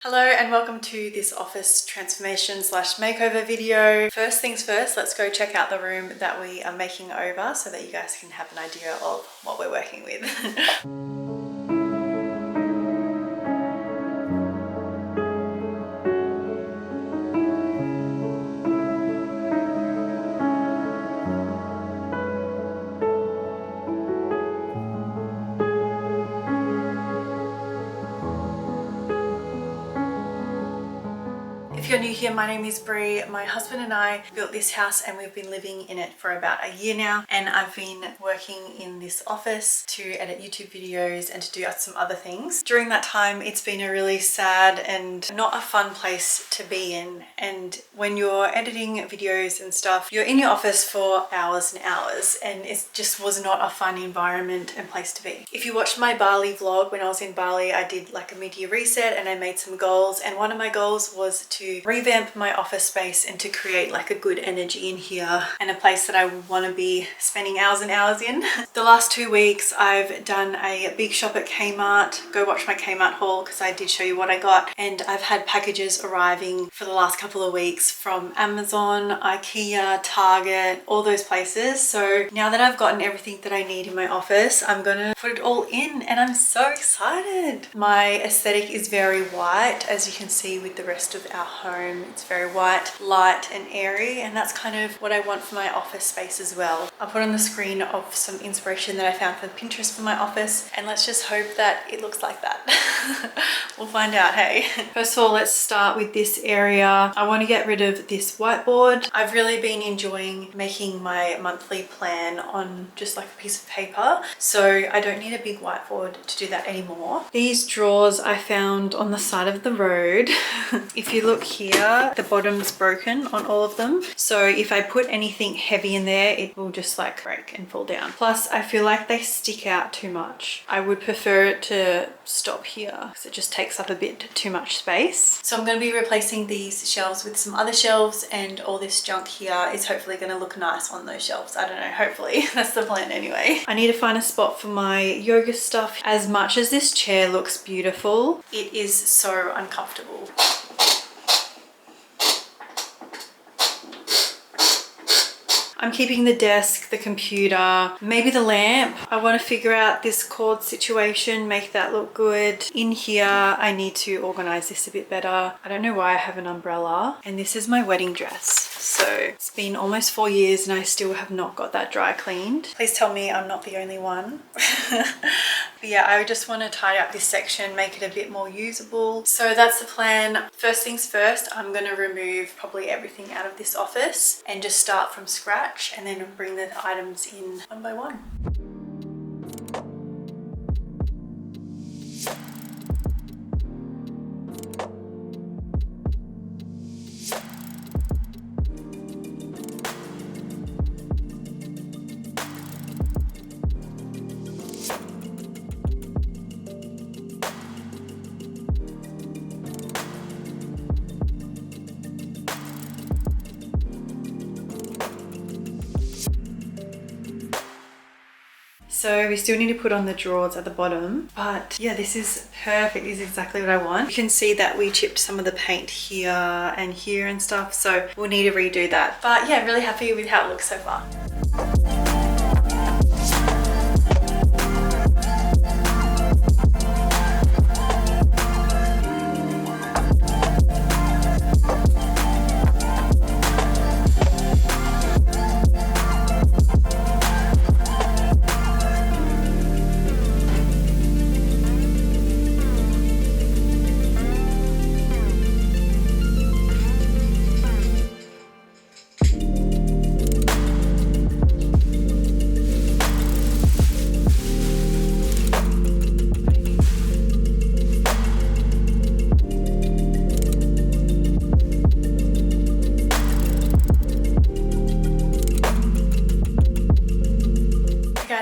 Hello and welcome to this office transformation slash makeover video. First things first, let's go check out the room that we are making over so that you guys can have an idea of what we're working with. If you're new here, my name is Brie. My husband and I built this house and we've been living in it for about a year now, and I've been working in this office to edit YouTube videos and to do some other things. During that time, it's been a really sad and not a fun place to be in, and when you're editing videos and stuff, you're in your office for hours and hours, and it just was not a fun environment and place to be. If you watched my Bali vlog, when I was in Bali, I did like a mid-year reset and I made some goals, and one of my goals was to revamp my office space and to create like a good energy in here and a place that I want to be spending hours and hours in. The last 2 weeks I've done a big shop at Kmart. Go watch my Kmart haul because I did show you what I got, and I've had packages arriving for the last couple of weeks from Amazon, IKEA, Target, all those places. So now that I've gotten everything that I need in my office, I'm gonna put it all in and I'm so excited. My aesthetic is very white, as you can see with the rest of our home. It's very white, light and airy, and that's kind of what I want for my office space as well. I'll put on the screen of some inspiration that I found for Pinterest for my office, and let's just hope that it looks like that. We'll find out, hey. First of all, let's start with this area. I want to get rid of this whiteboard. I've really been enjoying making my monthly plan on just like a piece of paper, so I don't need a big whiteboard to do that anymore. These drawers I found on the side of the road. If you look here, the bottom's broken on all of them, so if I put anything heavy in there, it will just like break and fall down. Plus I feel like they stick out too much. I would prefer it to stop here because it just takes up a bit too much space. So I'm going to be replacing these shelves with some other shelves, and all this junk here is hopefully going to look nice on those shelves. I don't know, hopefully. That's the plan anyway. I need to find a spot for my yoga stuff. As much as this chair looks beautiful, it is so uncomfortable. I'm keeping the desk, the computer, maybe the lamp. I want to figure out this cord situation, make that look good. In here, I need to organize this a bit better. I don't know why I have an umbrella. And this is my wedding dress. So it's been almost 4 years and I still have not got that dry cleaned. Please tell me I'm not the only one. But yeah, I just want to tidy up this section, make it a bit more usable. So that's the plan. First things first, I'm going to remove probably everything out of this office and just start from scratch, and then bring the items in one by one. So we still need to put on the drawers at the bottom, but yeah, this is perfect. This is exactly what I want. You can see that we chipped some of the paint here and stuff, so we'll need to redo that. But yeah, really happy with how it looks so far.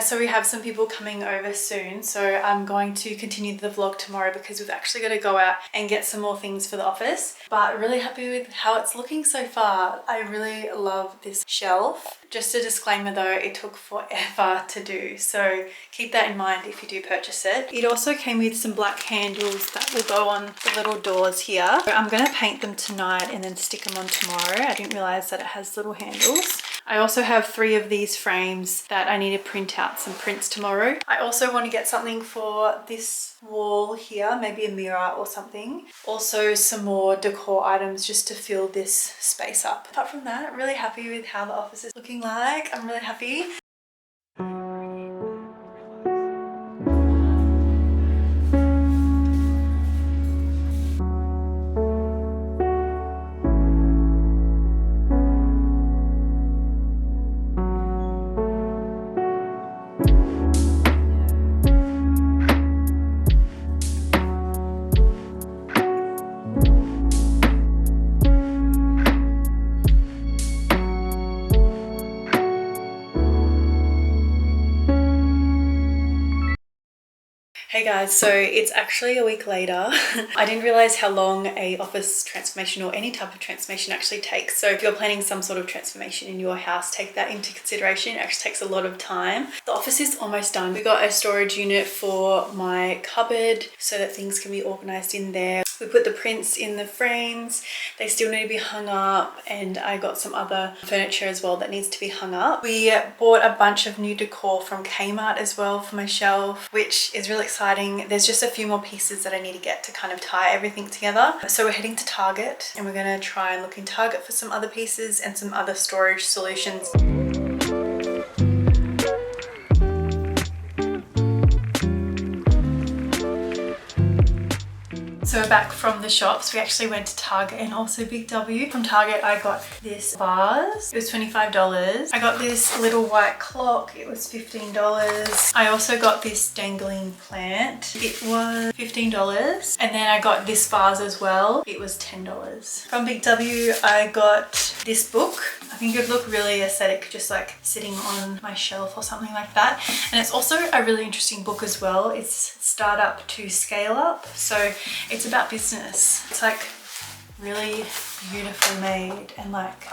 So we have some people coming over soon, so I'm going to continue the vlog tomorrow because we've actually got to go out and get some more things for the office. But really happy with how it's looking so far. I really love this shelf. Just a disclaimer though, it took forever to do, so keep that in mind if you do purchase it. It also came with some black handles that will go on the little doors here. So I'm going to paint them tonight and then stick them on tomorrow. I didn't realize that it has little handles. I also have 3 of these frames that I need to print out some prints tomorrow. I also want to get something for this wall here, maybe a mirror or something. Also some more decor items just to fill this space up. Apart from that, I'm really happy with how the office is looking like. I'm really happy. Hey guys, so it's actually a week later. I didn't realize how long a office transformation or any type of transformation actually takes. So if you're planning some sort of transformation in your house, take that into consideration. It actually takes a lot of time. The office is almost done. We got a storage unit for my cupboard so that things can be organized in there. We put the prints in the frames. They still need to be hung up, and I got some other furniture as well that needs to be hung up. We bought a bunch of new decor from Kmart as well for my shelf, which is really exciting. There's just a few more pieces that I need to get to kind of tie everything together. So we're heading to Target and we're gonna try and look in Target for some other pieces and some other storage solutions. So we're back from the shops. We actually went to Target and also Big W. From Target, I got this vase. It was $25. I got this little white clock. It was $15. I also got this dangling plant. It was $15. And then I got this vase as well. It was $10. From Big W, I got this book. I think it would look really aesthetic just like sitting on my shelf or something like that. And it's also a really interesting book as well. It's Startup to Scale Up. So it's about business. It's like really beautifully made and like,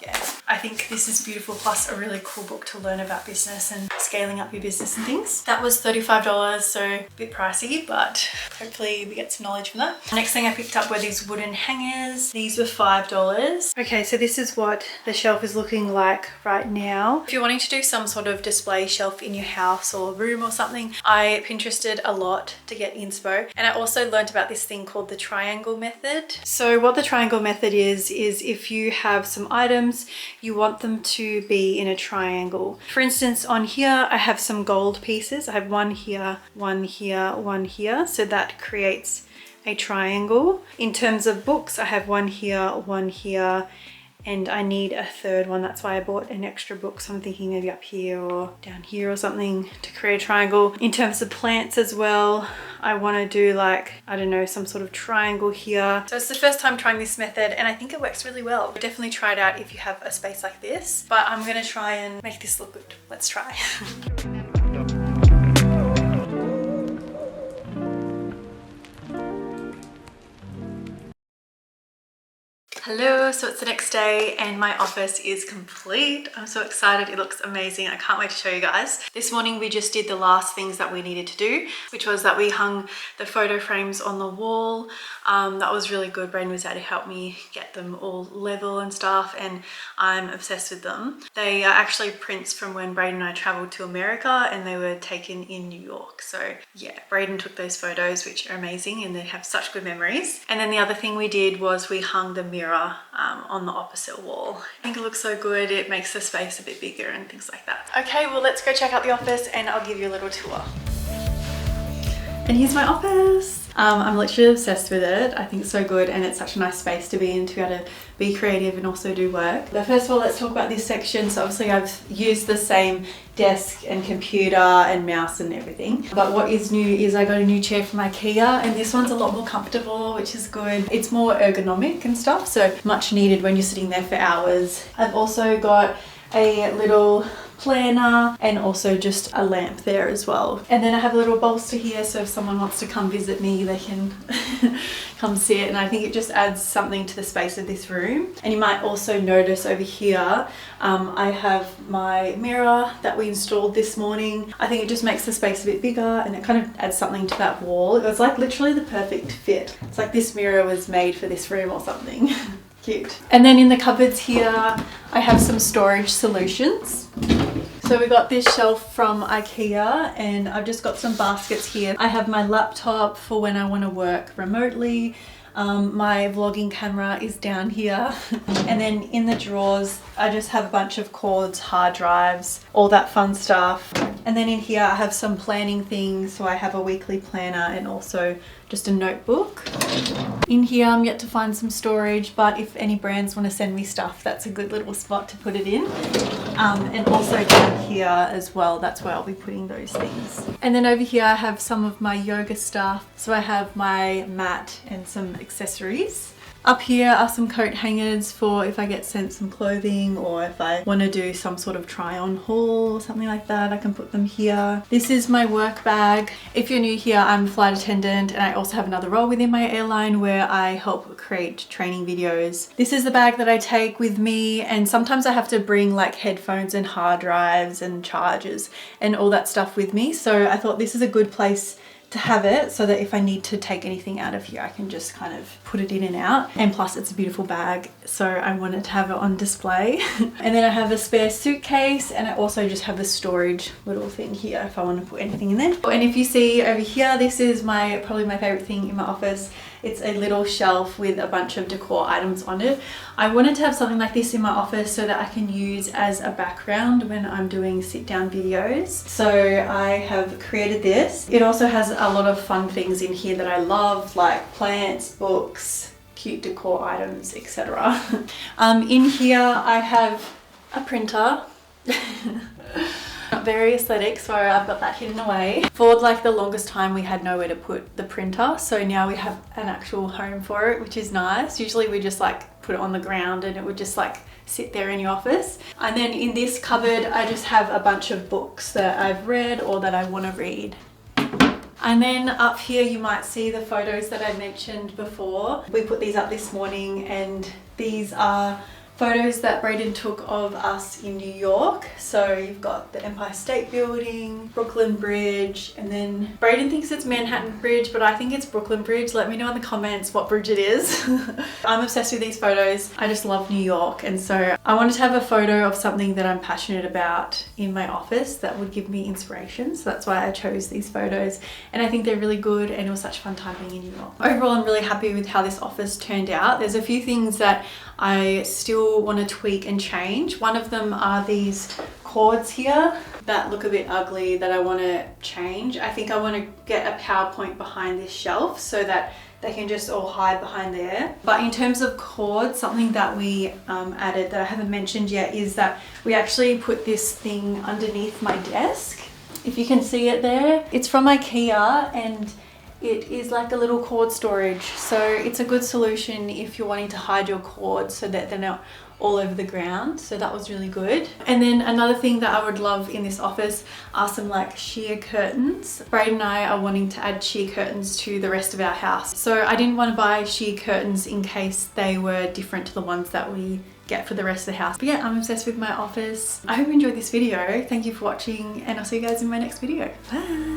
yeah, I think this is beautiful, plus a really cool book to learn about business and scaling up your business and things. That was $35, so a bit pricey, but hopefully we get some knowledge from that. Next thing I picked up were these wooden hangers. These were $5. Okay, so this is what the shelf is looking like right now. If you're wanting to do some sort of display shelf in your house or room or something, I Pinterested a lot to get inspo. And I also learned about this thing called the triangle method. So what the triangle method is if you have some items, you want them to be in a triangle. For instance, on here, I have some gold pieces. I have one here, one here, one here. So that creates a triangle. In terms of books, I have one here, and I need a third one. That's why I bought an extra book. So I'm thinking maybe up here or down here or something to create a triangle. In terms of plants as well, I want to do like, I don't know, some sort of triangle here. So it's the first time trying this method and I think it works really well. Definitely try it out if you have a space like this, but I'm going to try and make this look good. Let's try. Hello, so it's the next day and my office is complete. I'm so excited. It looks amazing. I can't wait to show you guys. This morning we just did the last things that we needed to do, which was that we hung the photo frames on the wall. That was really good. Brayden was able to help me get them all level and stuff, and I'm obsessed with them. They are actually prints from when Brayden and I traveled to America, and they were taken in New York. So yeah, Brayden took those photos, which are amazing, and they have such good memories. And then the other thing we did was we hung the mirror on the opposite wall. I think it looks so good. It makes the space a bit bigger and things like that. Okay, well, let's go check out the office and I'll give you a little tour. And here's my office. I'm literally obsessed with it. I think it's so good and it's such a nice space to be in, to be able to be creative and also do work. But first of all, let's talk about this section. So obviously I've used the same desk and computer and mouse and everything. But what is new is I got a new chair from IKEA, and this one's a lot more comfortable, which is good. It's more ergonomic and stuff, so much needed when you're sitting there for hours. I've also got a little planner, and also just a lamp there as well. And then I have a little bolster here, so if someone wants to come visit me, they can come sit, and I think it just adds something to the space of this room. And you might also notice over here, I have my mirror that we installed this morning. I think it just makes the space a bit bigger and it kind of adds something to that wall. It was like literally the perfect fit. It's like this mirror was made for this room or something. Cute. And then in the cupboards here, I have some storage solutions. So we got this shelf from IKEA, and I've just got some baskets here. I have my laptop for when I want to work remotely. My vlogging camera is down here. And then in the drawers, I just have a bunch of cords, hard drives, all that fun stuff. And then in here, I have some planning things. So I have a weekly planner and also just a notebook. In here, I'm yet to find some storage, but if any brands want to send me stuff, that's a good little spot to put it in. And also down here as well, that's where I'll be putting those things. And then over here, I have some of my yoga stuff. So I have my mat and some accessories. Up here are some coat hangers for if I get sent some clothing, or if I want to do some sort of try on haul or something like that, I can put them here. This is my work bag. If you're new here, I'm a flight attendant, and I also have another role within my airline where I help create training videos. This is the bag that I take with me, and sometimes I have to bring like headphones and hard drives and chargers and all that stuff with me. So I thought this is a good place to have it, so that if I need to take anything out of here, I can just kind of put it in and out. And plus it's a beautiful bag, so I wanted to have it on display. And then I have a spare suitcase, and I also just have a storage little thing here if I want to put anything in there. And if you see over here, this is probably my favorite thing in my office. It's a little shelf with a bunch of decor items on it. I wanted to have something like this in my office so that I can use as a background when I'm doing sit down videos. So I have created this. It also has a lot of fun things in here that I love, like plants, books, cute decor items, etc. In here I have a printer. Not very aesthetic, so I've got that hidden away. For like the longest time, we had nowhere to put the printer, so now we have an actual home for it, which is nice. Usually we just like put it on the ground and it would just like sit there in your office. And then in this cupboard, I just have a bunch of books that I've read or that I want to read. And then up here you might see the photos that I mentioned before. We put these up this morning, and these are photos that Braden took of us in New York. So you've got the Empire State Building, Brooklyn Bridge, and then Braden thinks it's Manhattan Bridge, but I think it's Brooklyn Bridge. Let me know in the comments what bridge it is. I'm obsessed with these photos. I just love New York, and so I wanted to have a photo of something that I'm passionate about in my office that would give me inspiration. So that's why I chose these photos, and I think they're really good, and it was such a fun time being in New York. Overall, I'm really happy with how this office turned out. There's a few things that I still want to tweak and change. One of them are these cords here that look a bit ugly that I want to change. I think I want to get a PowerPoint behind this shelf so that they can just all hide behind there. But in terms of cords, something that we added that I haven't mentioned yet is that we actually put this thing underneath my desk. If you can see it there, it's from IKEA, and it is like a little cord storage. So it's a good solution if you're wanting to hide your cords so that they're not all over the ground. So that was really good. And then another thing that I would love in this office are some like sheer curtains. Braden and I are wanting to add sheer curtains to the rest of our house. So I didn't want to buy sheer curtains in case they were different to the ones that we get for the rest of the house. But yeah, I'm obsessed with my office. I hope you enjoyed this video. Thank you for watching, and I'll see you guys in my next video. Bye.